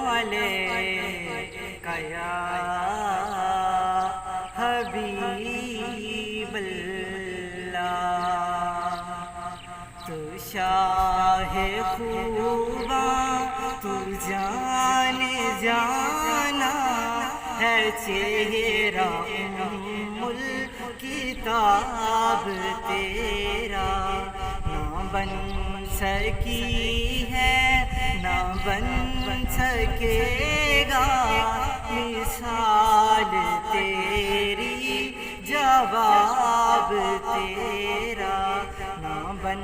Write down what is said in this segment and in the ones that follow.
علیک یا حبیب اللہ۔ تو شاہ خوباں تو جان جانا ہے، چہرہ ام الکتاب تیرا نہ بن سکی ہے نہ بن سکے گا مثال تیری، جواب تیرا نہ بن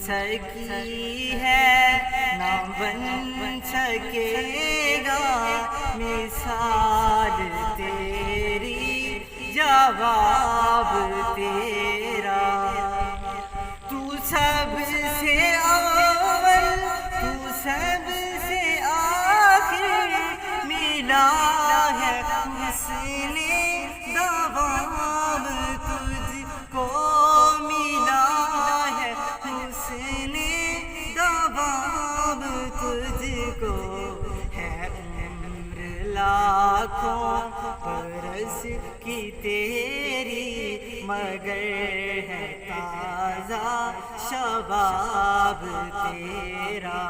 سکی ہے نہ بن سکے گا مثال تیری، جواب تیرا۔ تو سب سے اول تو سب سے آخر ملا ہے، حسن دوام تجھ کو ملا ہے، حسن دوام تجھ کو ہے، عمر لاکھوں برس کی تیری مگر ہے تازہ شباب تیرا،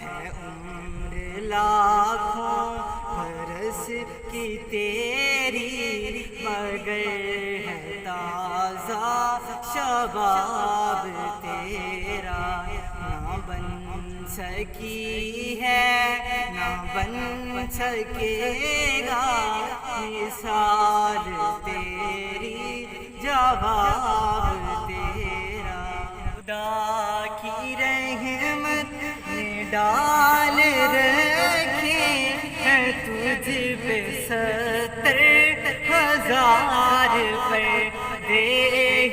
ہے عمر لاکھوں برس کی تیری مگر ہے تازہ شباب تیرا، نہ بن سکی ہے نہ بن سکے گا مثال تیری، جواب تیرا۔ خدا کی رحمت نے ڈال رکھے ہیں تجھ پہ 70,000 پردے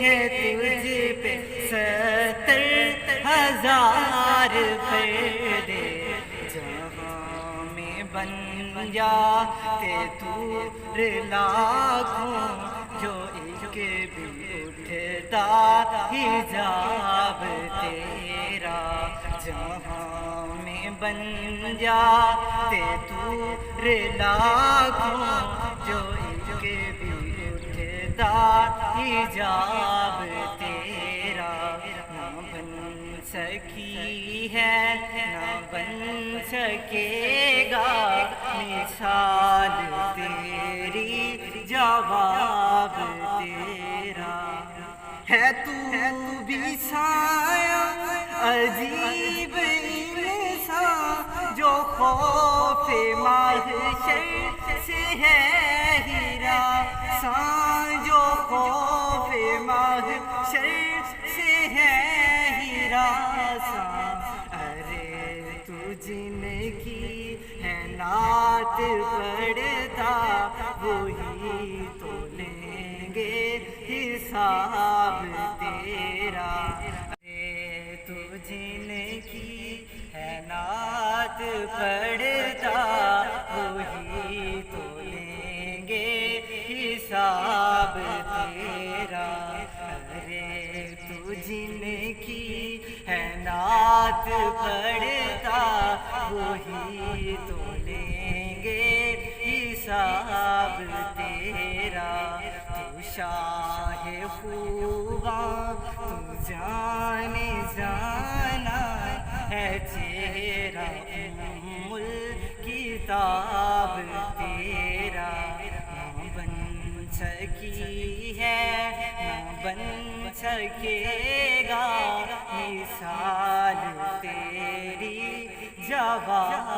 ہیں، تجھ پہ 70,000 پردے، جہاں میں بن جاتے طور لاکھوں جو ایک بھی اٹھتا حجاب تیرا، جہاں میں بن جاتے طور لاکھوں جو ایک بھی اٹھتا حجاب تیرا، نہ بن سکی ہے نہ بن سکے گا مثال تیری، جواب تیرا۔ ہے تو بھی سایہ عجیب انسان جو خوف محشر سے ہے ہراساں، جو خوف محشر سے ہے ہراساں، ارے تو جن کی ہے نعت پڑھتا وہی تو لیں گے حساب تیرا، ارے تو جن کی ہے نعت پڑھتا وہی تو لیں گے حساب تیرا، ارے تو جن کی ہے نعت پڑھتا وہی تو لیں گے حساب تیرا۔ تو شاہ خوباں تو جان جانا ہے، چہرہ ام الکتاب تیرا، نہ بن سکی ہے نہ بن سکے گا مثال تیری، جواب